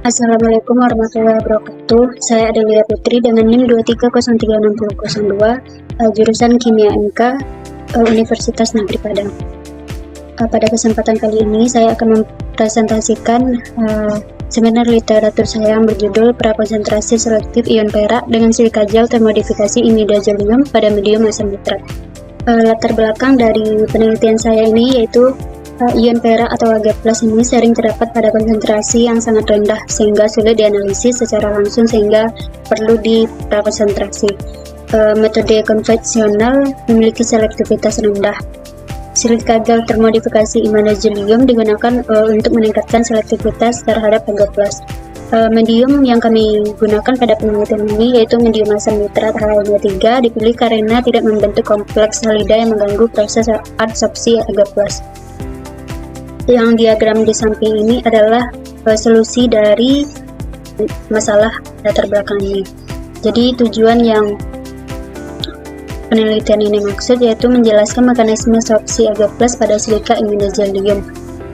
Assalamualaikum warahmatullahi wabarakatuh. Saya Adelia Putri dengan NIM 23036002, jurusan Kimia MK, Universitas Negeri Padang. Pada kesempatan kali ini saya akan mempresentasikan seminar literatur saya yang berjudul Prakonsentrasi selektif ion perak dengan silika gel termodifikasi imidazolium pada medium asam nitrat. Latar belakang dari penelitian saya ini yaitu ion perak atau Ag+ ini sering terdapat pada konsentrasi yang sangat rendah sehingga sulit dianalisis secara langsung sehingga perlu diprakonsentrasi. Metode konvensional memiliki selektivitas rendah. Silika gel termodifikasi imidazolium digunakan untuk meningkatkan selektivitas terhadap Ag+. Medium yang kami gunakan pada penelitian ini yaitu medium asam nitrat HNO3 dipilih karena tidak membentuk kompleks halida yang mengganggu proses adsorpsi Ag+. Yang diagram di samping ini adalah solusi dari masalah latar belakang ini. Jadi tujuan yang penelitian ini maksud yaitu menjelaskan mekanisme sorpsi Ag+ pada silika imidazolium,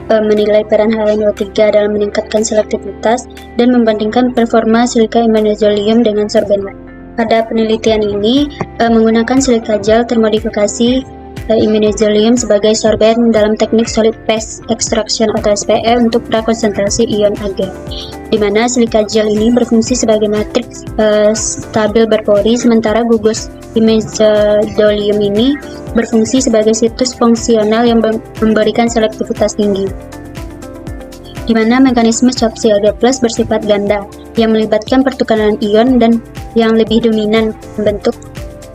menilai peran HNO3 dalam meningkatkan selektivitas, dan membandingkan performa silika imidazolium dengan sorben. Pada penelitian ini menggunakan silika gel termodifikasi imidazolium sebagai sorben dalam teknik solid phase extraction atau SPE untuk prakonsentrasi ion Ag, di mana silika gel ini berfungsi sebagai matriks stabil berpori, sementara gugus imidazolium ini berfungsi sebagai situs fungsional yang memberikan selektivitas tinggi, di mana mekanisme sorpsi Ag+ bersifat ganda yang melibatkan pertukaran ion dan yang lebih dominan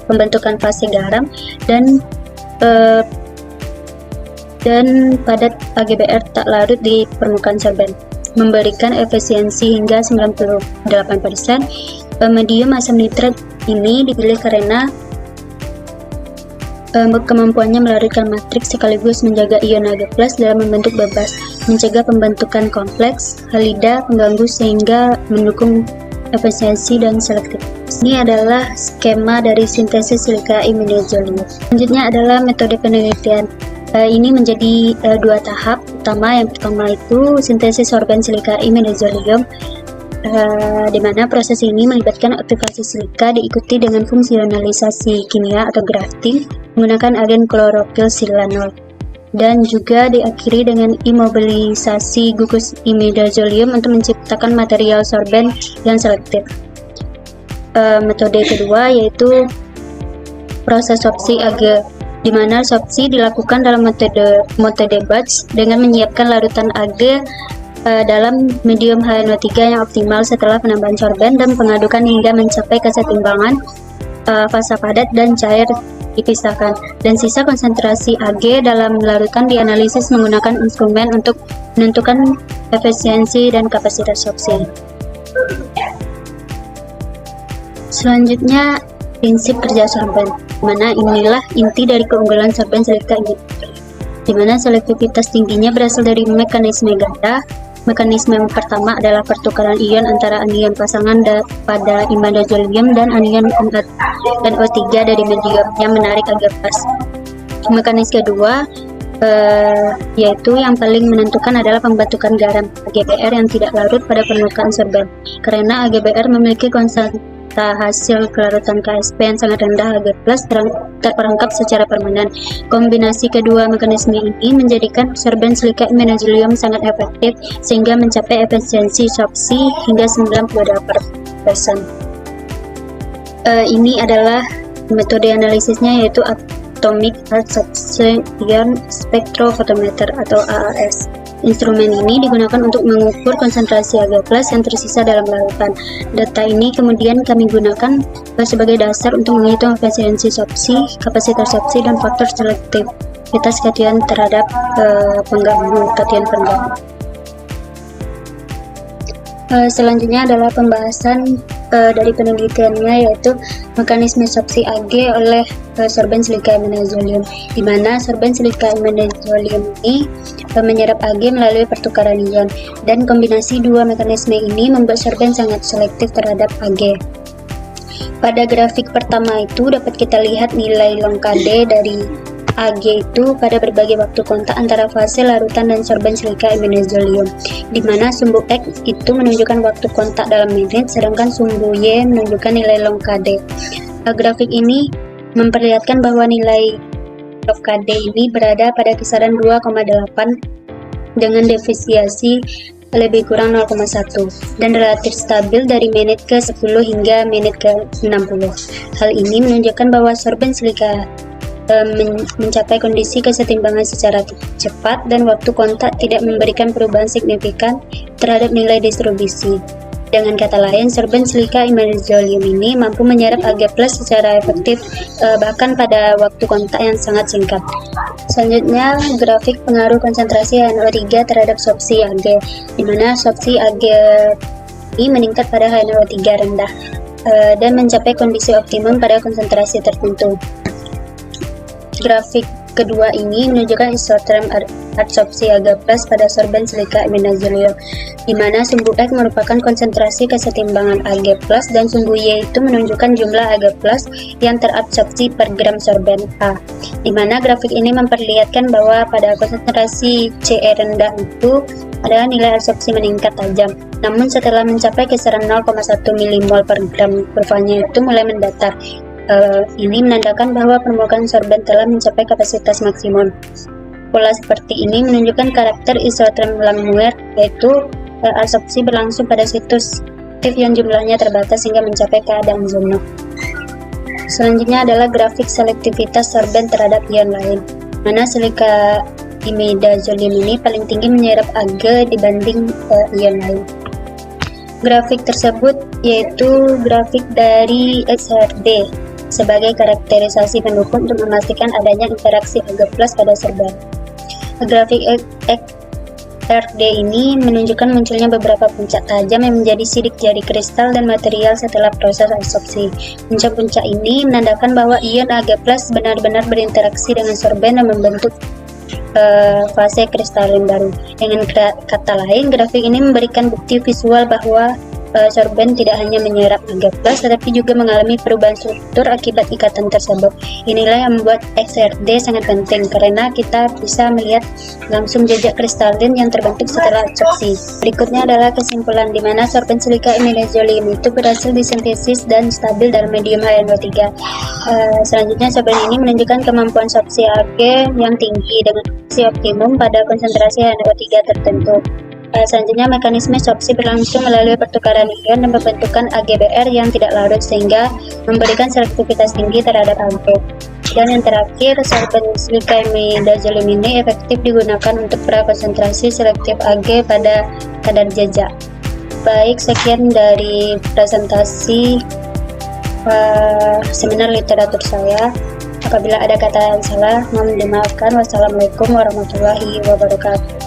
pembentukan fase garam dan padat AgBr tak larut di permukaan sorben, memberikan efisiensi hingga 98%. Medium asam nitrat ini dipilih karena kemampuannya melarutkan matriks sekaligus menjaga ion Ag+ dalam membentuk bebas, mencegah pembentukan kompleks halida pengganggu sehingga mendukung efisiensi dan selektivitas. Ini adalah skema dari sintesis silika imidazolium. Selanjutnya adalah metode penelitian. Ini menjadi dua tahap utama. Yang pertama itu sintesis sorben silika imidazolium, di mana proses ini melibatkan aktivasi silika diikuti dengan fungsionalisasi kimia atau grafting menggunakan agen klorofil silanol, dan juga diakhiri dengan imobilisasi gugus imidazolium untuk menciptakan material sorben yang selektif. Metode kedua yaitu proses sorpsi Ag, di mana sorpsi dilakukan dalam metode batch dengan menyiapkan larutan Ag dalam medium HNO3 yang optimal setelah penambahan sorben dan pengadukan hingga mencapai kesetimbangan fasa padat dan cair dipisahkan, dan sisa konsentrasi Ag dalam larutan dianalisis menggunakan instrumen untuk menentukan efisiensi dan kapasitas sorpsi. Selanjutnya, prinsip kerja sorben, mana inilah inti dari keunggulan sorben silika ini, di mana selektivitas tingginya berasal dari mekanisme ganda. Mekanisme yang pertama adalah pertukaran ion antara anion pasangan pada imidazolium dan anion NO3 dari medium yang menarik Ag+. Mekanisme kedua yaitu yang paling menentukan adalah pembentukan garam AgBr yang tidak larut pada permukaan sorben, karena AgBr memiliki konsentrasi hasil kelarutan Ksp yang sangat rendah. Ag+ terperangkap secara permanen. Kombinasi kedua mekanisme ini menjadikan sorben silika imidazolium sangat efektif sehingga mencapai efisiensi sorpsi hingga 98%. Ini adalah metode analisisnya yaitu Atomic Adsorption Ion Spectrophotometer atau AAS. Instrumen ini digunakan untuk mengukur konsentrasi Ag+ yang tersisa dalam larutan. Data ini kemudian kami gunakan sebagai dasar untuk menghitung efisiensi sorpsi, kapasitas sorpsi, dan faktor selektivitas kation terhadap kation pengganggu. Selanjutnya adalah pembahasan dari penelitiannya yaitu mekanisme sorpsi Ag oleh sorben silika imidazolium, di mana sorben silika imidazolium ini menyerap Ag melalui pertukaran ion, dan kombinasi dua mekanisme ini membuat sorben sangat selektif terhadap Ag. Pada grafik pertama itu dapat kita lihat nilai long KD dari Ag itu pada berbagai waktu kontak antara fase larutan dan sorben silika imidazolium, di mana sumbu X itu menunjukkan waktu kontak dalam menit, sedangkan sumbu Y menunjukkan nilai log KD. Grafik ini memperlihatkan bahwa nilai log KD ini berada pada kisaran 2,8 dengan defisiasi lebih kurang 0,1 dan relatif stabil dari menit ke 10 hingga menit ke 60. Hal ini menunjukkan bahwa sorben silika mencapai kondisi kesetimbangan secara cepat dan waktu kontak tidak memberikan perubahan signifikan terhadap nilai distribusi. Dengan kata lain, sorben silika imidazolium ini mampu menyerap Ag+ secara efektif bahkan pada waktu kontak yang sangat singkat. Selanjutnya, grafik pengaruh konsentrasi HNO3 terhadap sorpsi Ag, di mana sorpsi Ag ini meningkat pada HNO3 rendah dan mencapai kondisi optimum pada konsentrasi tertentu. Grafik kedua ini menunjukkan isoterm adsorpsi Ag+ pada sorben silika imidazolium, di mana sumbu X merupakan konsentrasi kesetimbangan Ag+ dan sumbu Y itu menunjukkan jumlah Ag+ yang terabsorpsi per gram sorben A, di mana grafik ini memperlihatkan bahwa pada konsentrasi Ce rendah itu adalah nilai absorpsi meningkat tajam, namun setelah mencapai kisaran 0,1 mmol per gram, kurvanya itu mulai mendatar. Ini menandakan bahwa permukaan sorben telah mencapai kapasitas maksimum. Pola seperti ini menunjukkan karakter isoterm Langmuir, yaitu absorpsi berlangsung pada situs aktif yang jumlahnya terbatas hingga mencapai keadaan zona. Selanjutnya adalah grafik selektivitas sorben terhadap ion lain, mana silika imidazolium ini paling tinggi menyerap Ag dibanding ion lain. Grafik tersebut yaitu grafik dari XRD sebagai karakterisasi pendukung untuk memastikan adanya interaksi Ag+ pada sorben. Grafik XRD ini menunjukkan munculnya beberapa puncak tajam yang menjadi sidik jari kristal dan material setelah proses absorpsi. Puncak-puncak ini menandakan bahwa ion Ag+ benar-benar berinteraksi dengan sorben dan membentuk fase kristalin baru. Dengan kata lain, grafik ini memberikan bukti visual bahwa sorben tidak hanya menyerap Ag+, tetapi juga mengalami perubahan struktur akibat ikatan tersebut. Inilah yang membuat XRD sangat penting, karena kita bisa melihat langsung jejak kristalin yang terbentuk setelah absorpsi. Berikutnya adalah kesimpulan, di mana sorben silika imidazolium itu berhasil disintesis dan stabil dalam medium HNO3. Selanjutnya, sorben ini menunjukkan kemampuan sorpsi Ag yang tinggi dengan fungsi optimum pada konsentrasi HNO3 tertentu. Selanjutnya, mekanisme sorpsi berlangsung melalui pertukaran ion dan pembentukan AgBr yang tidak larut sehingga memberikan selektivitas tinggi terhadap Ag. Dan yang terakhir, sorben silika imidazolium ini efektif digunakan untuk prakonsentrasi selektif Ag pada kadar jejak. Baik, sekian dari presentasi seminar literatur saya. Apabila ada kata yang salah, mohon dimaafkan. Wassalamualaikum warahmatullahi wabarakatuh.